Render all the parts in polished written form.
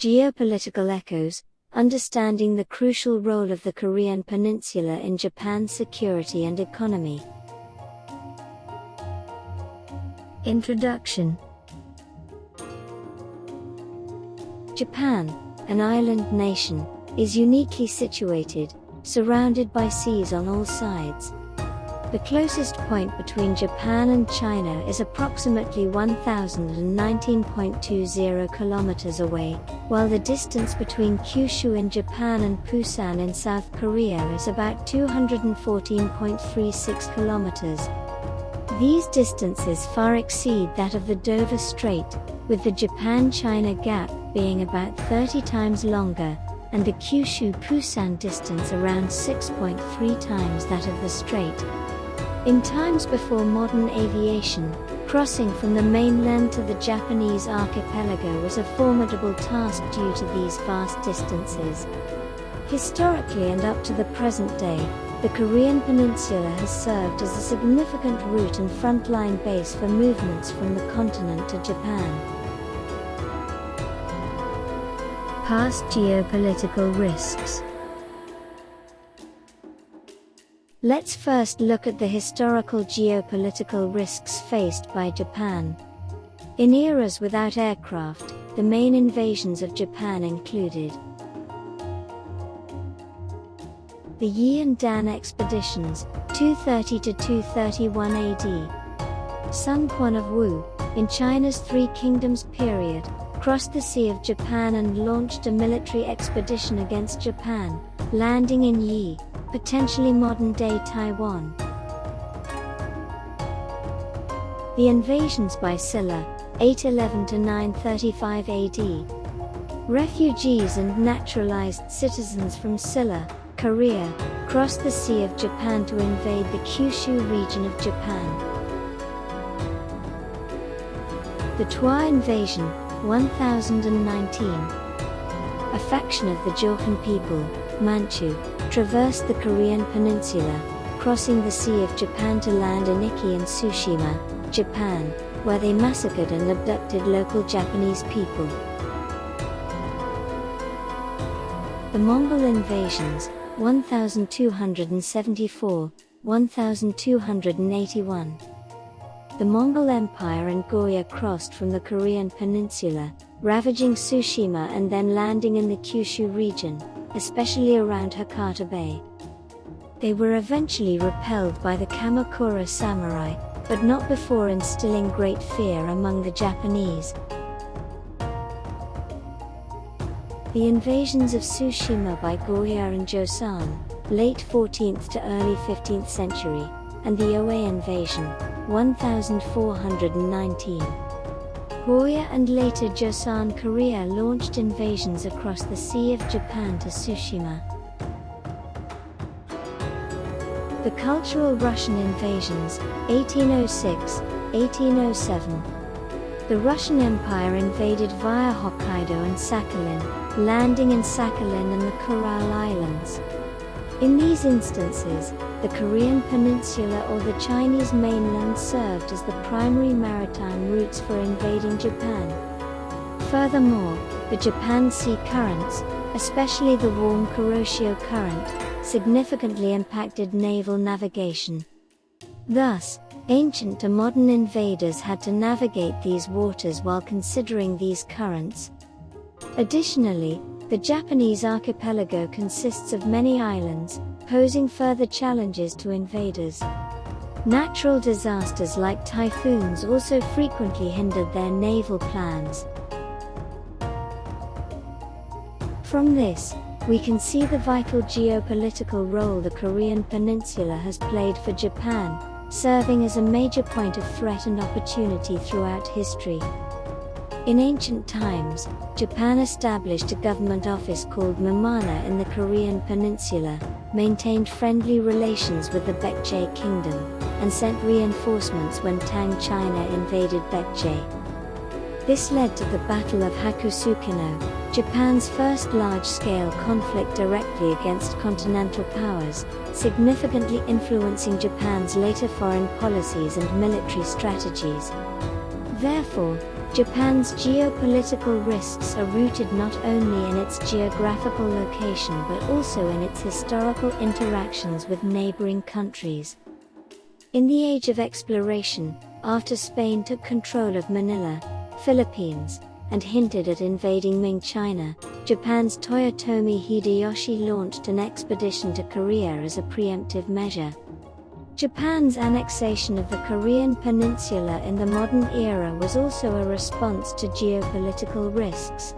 Geopolitical echoes, understanding the crucial role of the Korean Peninsula in Japan's security and economy. Introduction. Japan, an island nation, is uniquely situated, surrounded by seas on all sides. The closest point between Japan and China is approximately 1,019.20 kilometers away, while the distance between Kyushu in Japan and Busan in South Korea is about 214.36 kilometers. These distances far exceed that of the Dover Strait, with the Japan-China gap being about 30 times longer, and the Kyushu-Busan distance around 6.3 times that of the strait. In times before modern aviation, crossing from the mainland to the Japanese archipelago was a formidable task due to these vast distances. Historically and up to the present day, the Korean Peninsula has served as a significant route and frontline base for movements from the continent to Japan. Past geopolitical risks. Let's first look at the historical geopolitical risks faced by Japan. In eras without aircraft, the main invasions of Japan included the Yi and Dan expeditions, 230 to 231 AD. Sun Quan of Wu, in China's Three Kingdoms period, crossed the Sea of Japan and launched a military expedition against Japan, landing in Yi, potentially modern-day Taiwan. The invasions by Silla, 811 to 935 AD. Refugees and naturalized citizens from Silla, Korea, crossed the Sea of Japan to invade the Kyushu region of Japan. The Twa invasion, 1019. A faction of the Jurchen people, Manchu, traversed the Korean Peninsula, crossing the Sea of Japan to land in Iki and Tsushima, Japan, where they massacred and abducted local Japanese people. The Mongol invasions, 1274, 1281. The Mongol Empire and Goryeo crossed from the Korean Peninsula, ravaging Tsushima and then landing in the Kyushu region, especially around Hakata Bay. They were eventually repelled by the Kamakura samurai, but not before instilling great fear among the Japanese. The invasions of Tsushima by Goryeo and Joseon, late 14th to early 15th century, and the Oe invasion, 1419. Goryeo and later Joseon Korea launched invasions across the Sea of Japan to Tsushima. The cultural Russian invasions, 1806, 1807. The Russian Empire invaded via Hokkaido and Sakhalin, landing in Sakhalin and the Kuril Islands. In these instances, the Korean Peninsula or the Chinese mainland served as the primary maritime routes for invading Japan. Furthermore, the Japan Sea currents, especially the warm Kuroshio Current, significantly impacted naval navigation. Thus, ancient to modern invaders had to navigate these waters while considering these currents. Additionally, the Japanese archipelago consists of many islands, posing further challenges to invaders. Natural disasters like typhoons also frequently hindered their naval plans. From this, we can see the vital geopolitical role the Korean Peninsula has played for Japan, serving as a major point of threat and opportunity throughout history. In ancient times, Japan established a government office called Mamana in the Korean Peninsula, maintained friendly relations with the Baekje Kingdom, and sent reinforcements when Tang China invaded Baekje. This led to the Battle of Hakusukino, Japan's first large-scale conflict directly against continental powers, significantly influencing Japan's later foreign policies and military strategies. Therefore, Japan's geopolitical risks are rooted not only in its geographical location but also in its historical interactions with neighboring countries. In the age of exploration, after Spain took control of Manila, Philippines, and hinted at invading Ming China, Japan's Toyotomi Hideyoshi launched an expedition to Korea as a preemptive measure. Japan's annexation of the Korean Peninsula in the modern era was also a response to geopolitical risks.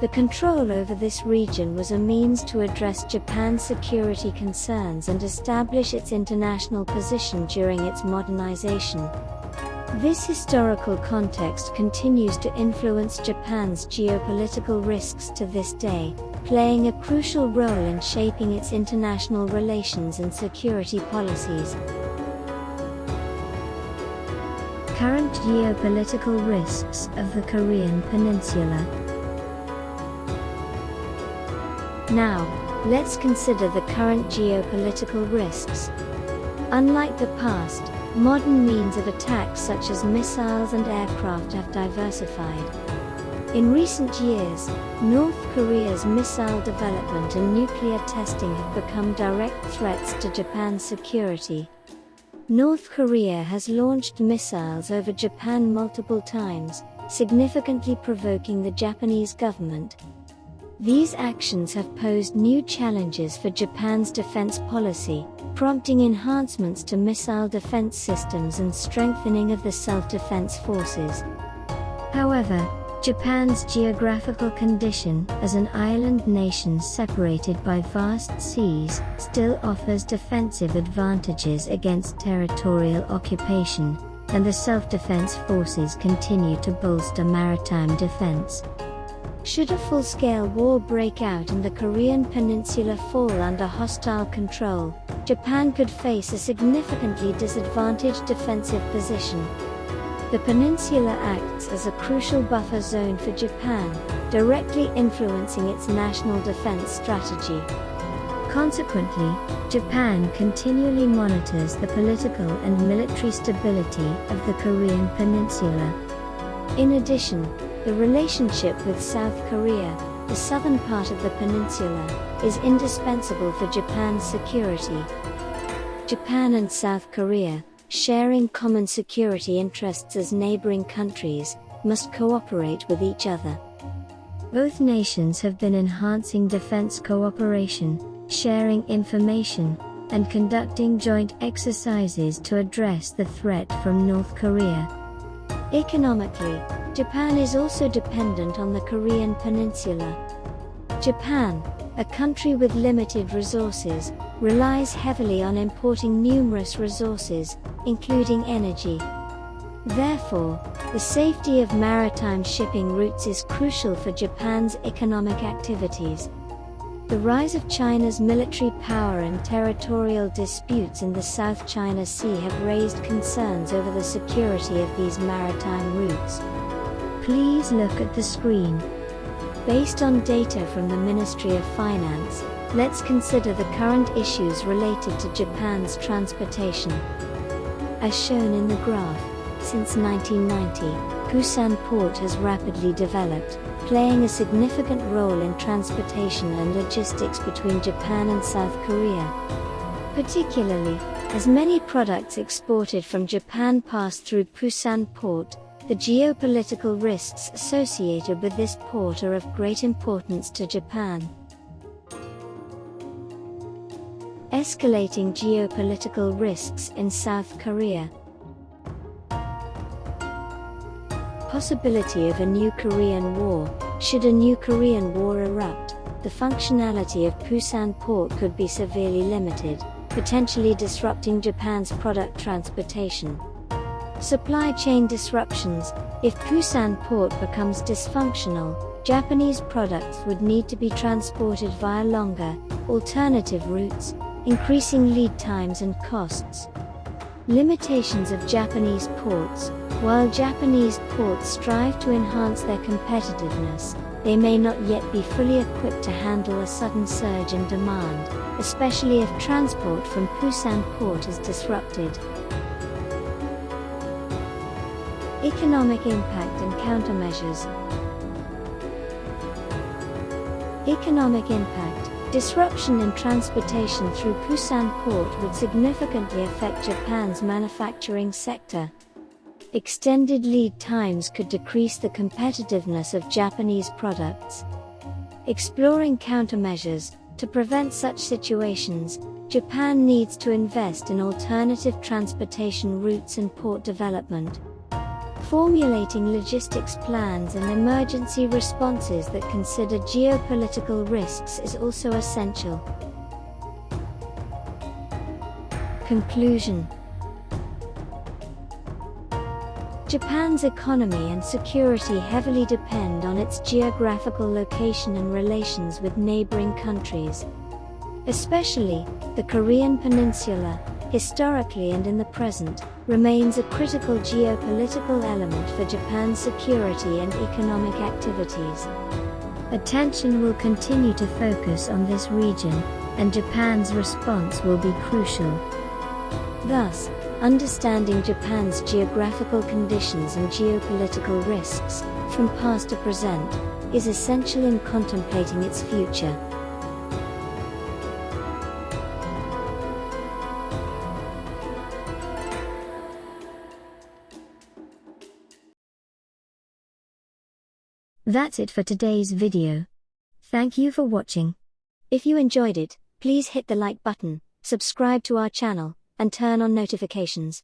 The control over this region was a means to address Japan's security concerns and establish its international position during its modernization. This historical context continues to influence Japan's geopolitical risks to this day, playing a crucial role in shaping its international relations and security policies. Current geopolitical risks of the Korean Peninsula. Now, let's consider the current geopolitical risks. Unlike the past, modern means of attack such as missiles and aircraft have diversified. In recent years, North Korea's missile development and nuclear testing have become direct threats to Japan's security. North Korea has launched missiles over Japan multiple times, significantly provoking the Japanese government. These actions have posed new challenges for Japan's defense policy, prompting enhancements to missile defense systems and strengthening of the self-defense forces. However, Japan's geographical condition as an island nation separated by vast seas still offers defensive advantages against territorial occupation, and the self-defense forces continue to bolster maritime defense. Should a full-scale war break out and the Korean Peninsula fall under hostile control, Japan could face a significantly disadvantaged defensive position. The peninsula acts as a crucial buffer zone for Japan, directly influencing its national defense strategy. Consequently, Japan continually monitors the political and military stability of the Korean Peninsula. In addition, the relationship with South Korea, the southern part of the peninsula, is indispensable for Japan's security. Japan and South Korea, sharing common security interests as neighboring countries, must cooperate with each other. Both nations have been enhancing defense cooperation, sharing information, and conducting joint exercises to address the threat from North Korea. Economically, Japan is also dependent on the Korean Peninsula. Japan, a country with limited resources, relies heavily on importing numerous resources, including energy. Therefore, the safety of maritime shipping routes is crucial for Japan's economic activities. The rise of China's military power and territorial disputes in the South China Sea have raised concerns over the security of these maritime routes. Please look at the screen. Based on data from the Ministry of Finance, let's consider the current issues related to Japan's transportation. As shown in the graph, since 1990, Busan Port has rapidly developed, playing a significant role in transportation and logistics between Japan and South Korea. Particularly, as many products exported from Japan pass through Busan Port, the geopolitical risks associated with this port are of great importance to Japan. Escalating geopolitical risks in South Korea. Possibility of a new Korean War. Should a new Korean War erupt, the functionality of Busan Port could be severely limited, potentially disrupting Japan's product transportation. Supply chain disruptions. If Busan Port becomes dysfunctional, Japanese products would need to be transported via longer, alternative routes, increasing lead times and costs. Limitations of Japanese ports. While Japanese ports strive to enhance their competitiveness, they may not yet be fully equipped to handle a sudden surge in demand, especially if transport from Busan Port is disrupted. Economic impact and countermeasures. Economic impact. Disruption in transportation through Busan Port would significantly affect Japan's manufacturing sector. Extended lead times could decrease the competitiveness of Japanese products. Exploring countermeasures. To prevent such situations, Japan needs to invest in alternative transportation routes and port development. Formulating logistics plans and emergency responses that consider geopolitical risks is also essential. Conclusion. Japan's economy and security heavily depend on its geographical location and relations with neighboring countries. Especially, the Korean Peninsula, historically and in the present, remains a critical geopolitical element for Japan's security and economic activities. Attention will continue to focus on this region, and Japan's response will be crucial. Thus, understanding Japan's geographical conditions and geopolitical risks, from past to present, is essential in contemplating its future. That's it for today's video. Thank you for watching. If you enjoyed it, please hit the like button, subscribe to our channel, and turn on notifications.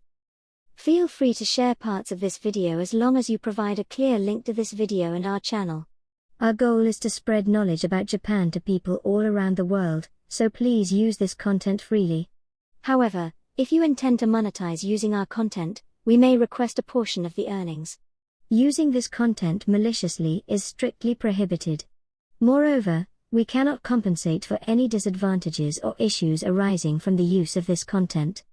Feel free to share parts of this video as long as you provide a clear link to this video and our channel. Our goal is to spread knowledge about Japan to people all around the world, so please use this content freely. However, if you intend to monetize using our content, we may request a portion of the earnings. Using this content maliciously is strictly prohibited. Moreover, we cannot compensate for any disadvantages or issues arising from the use of this content.